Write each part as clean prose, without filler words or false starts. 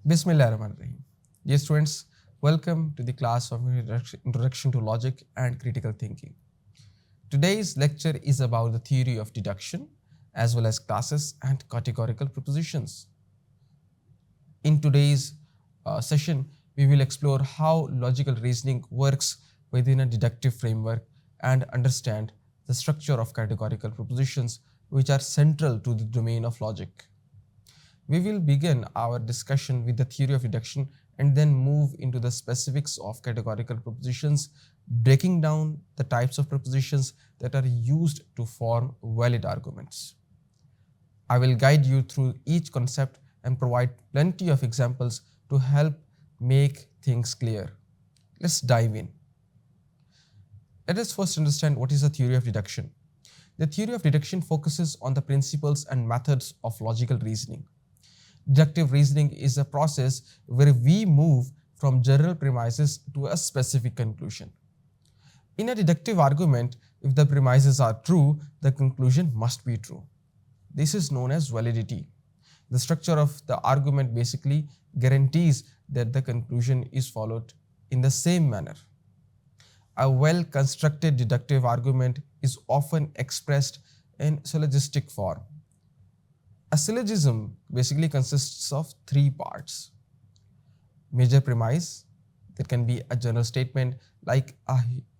Bismillahirrahmanirrahim. Dear students, welcome to the class of Introduction to Logic and Critical Thinking. Today's lecture is about the theory of deduction as well as classes and categorical propositions. In today's session, we will explore how logical reasoning works within a deductive framework and understand the structure of categorical propositions which are central to the domain of logic. We will begin our discussion with the theory of deduction and then move into the specifics of categorical propositions, breaking down the types of propositions that are used to form valid arguments. I will guide you through each concept and provide plenty of examples to help make things clear. Let's dive in. Let us first understand what is the theory of deduction. The theory of deduction focuses on the principles and methods of logical reasoning. Deductive reasoning is a process where we move from general premises to a specific conclusion. In a deductive argument, if the premises are true, the conclusion must be true. This is known as validity. The structure of the argument basically guarantees that the conclusion is followed in the same manner. A well-constructed deductive argument is often expressed in syllogistic form. A syllogism basically consists of three parts. Major premise, that can be a general statement like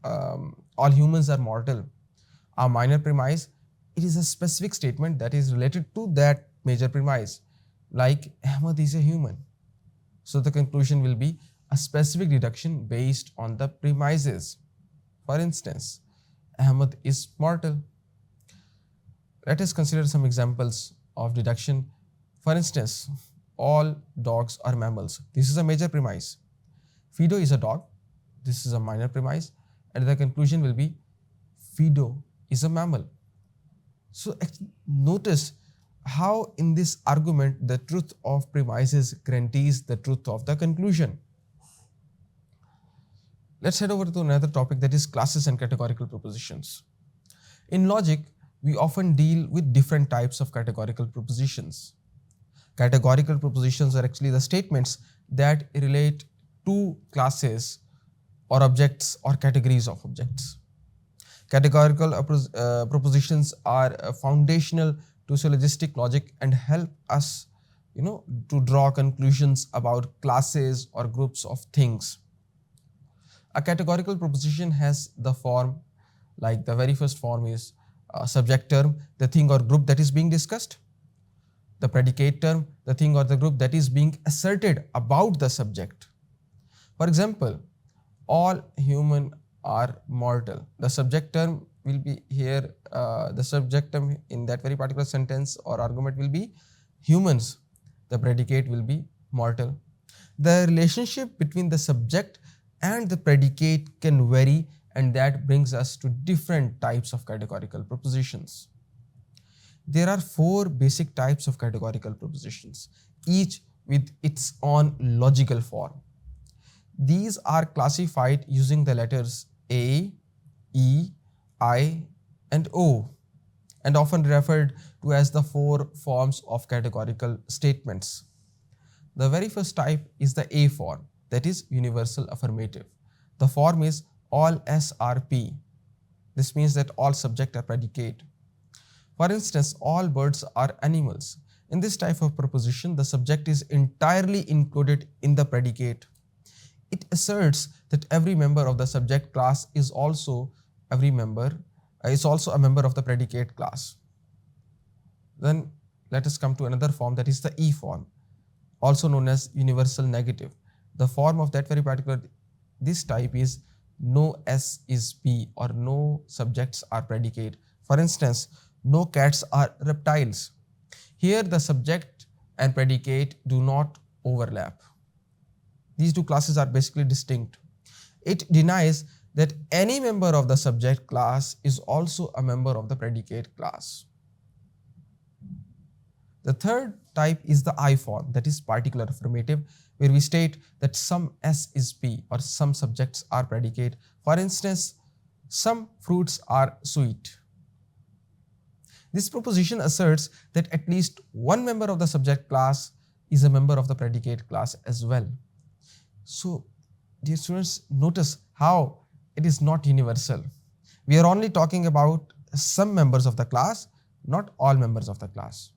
all humans are mortal. A minor premise, it is a specific statement that is related to that major premise, like Ahmad is a human. So the conclusion will be a specific deduction based on the premises. For instance, Ahmad is mortal. Let us consider some examples of deduction. For instance, all dogs are mammals. This is a major premise. Fido is a dog. This is a minor premise. And the conclusion will be Fido is a mammal. So notice how in this argument the truth of premises guarantees the truth of the conclusion. Let's head over to another topic, that is classes and categorical propositions. In logic, we often deal with different types of categorical propositions. Categorical propositions are actually the statements that relate to classes or objects or categories of objects. Categorical propositions are foundational to syllogistic logic and help us to draw conclusions about classes or groups of things. A categorical proposition has the form, like the very first form is subject term, the thing or group that is being discussed. The predicate term, the thing or the group that is being asserted about the subject. For example, all humans are mortal. The subject term will be here, the subject term in that very particular sentence or argument will be humans. The predicate will be mortal. The relationship between the subject and the predicate can vary, and that brings us to different types of categorical propositions. There are four basic types of categorical propositions, each with its own logical form. These are classified using the letters A, E, I, and O, and often referred to as the four forms of categorical statements. The very first type is the A form, that is universal affirmative. The form is all S are P. This means that all subject are predicate. For instance, all birds are animals. In this type of proposition, the subject is entirely included in the predicate. It asserts that every member of the subject class is also a member of the predicate class. Then let us come to another form, that is the E form, also known as universal negative. The form of that very particular this type is no S is P, or no subjects are predicate. For instance, no cats are reptiles. Here the subject and predicate do not overlap. These two classes are basically distinct. It denies that any member of the subject class is also a member of the predicate class. The third type is the I form, that is particular affirmative, where we state that some S is P, or some subjects are predicate. For instance, some fruits are sweet. This proposition asserts that at least one member of the subject class is a member of the predicate class as well. So, dear students, notice how it is not universal. We are only talking about some members of the class, not all members of the class.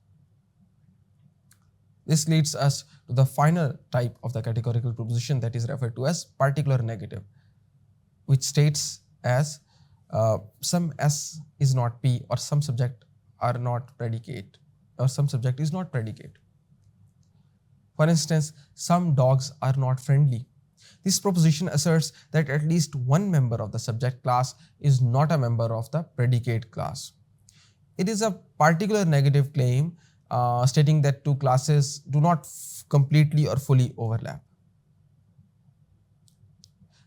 This leads us to the final type of the categorical proposition that is referred to as particular negative, which states as some S is not P, or some subject are not predicate, or some subject is not predicate. For instance, some dogs are not friendly. This proposition asserts that at least one member of the subject class is not a member of the predicate class. It is a particular negative claim stating that two classes do not completely or fully overlap.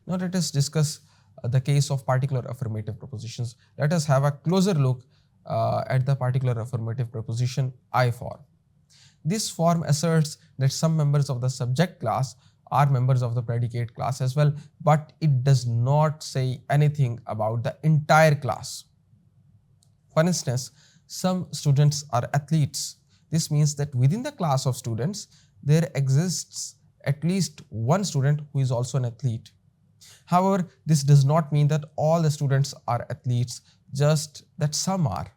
Now let us discuss the case of particular affirmative propositions. Let us have a closer look at the particular affirmative proposition I form. This form asserts that some members of the subject class are members of the predicate class as well, but it does not say anything about the entire class. For instance, some students are athletes. This means that within the class of students, there exists at least one student who is also an athlete. However, this does not mean that all the students are athletes, just that some are.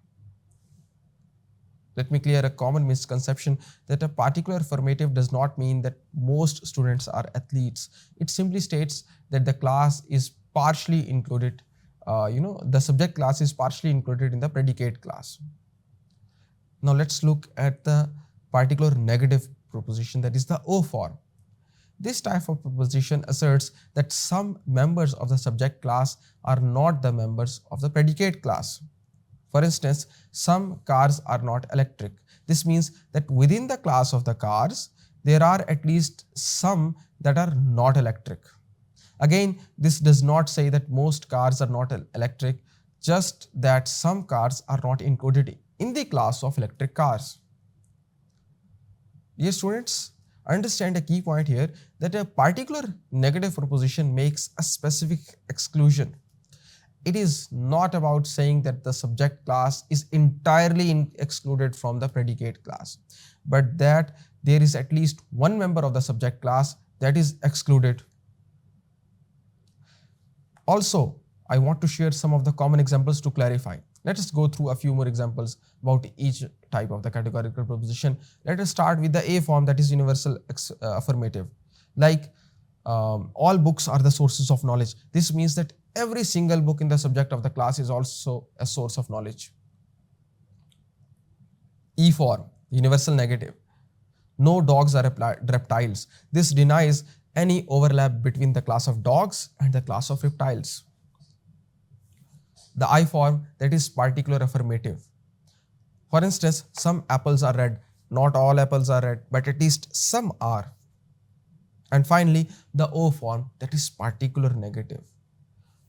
Let me clear a common misconception that a particular affirmative does not mean that most students are athletes. It simply states that the class is partially included, the subject class is partially included in the predicate class. Now let's look at the particular negative proposition, that is the O form. This type of proposition asserts that some members of the subject class are not the members of the predicate class. For instance, some cars are not electric. This means that within the class of the cars, there are at least some that are not electric. Again, this does not say that most cars are not electric, just that some cars are not included in the class of electric cars. Dear students, understand a key point here, that a particular negative proposition makes a specific exclusion. It is not about saying that the subject class is entirely excluded from the predicate class, but that there is at least one member of the subject class that is excluded. Also, I want to share some of the common examples to clarify. Let us go through a few more examples about each type of the categorical proposition. Let us start with the A form, that is universal affirmative. Like all books are the sources of knowledge. This means that every single book in the subject of the class is also a source of knowledge. E form, universal negative. No dogs are reptiles. This denies any overlap between the class of dogs and the class of reptiles. The I form, that is particular affirmative. For instance, some apples are red. Not all apples are red, but at least some are. And finally, the O form, that is particular negative.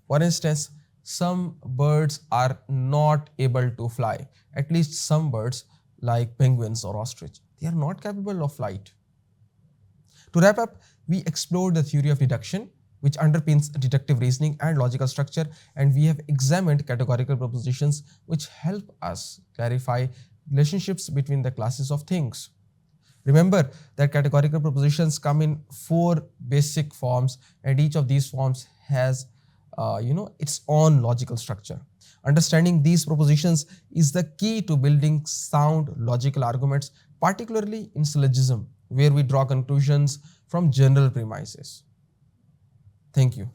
For instance, some birds are not able to fly. At least some birds, like penguins or ostrich, they are not capable of flight. To wrap up, we explored the theory of deduction, which underpins deductive reasoning and logical structure, and we have examined categorical propositions which help us clarify relationships between the classes of things. Remember that categorical propositions come in 4 basic forms, and each of these forms has its own logical structure. Understanding these propositions is the key to building sound logical arguments, particularly in syllogism, where we draw conclusions from general premises. Thank you.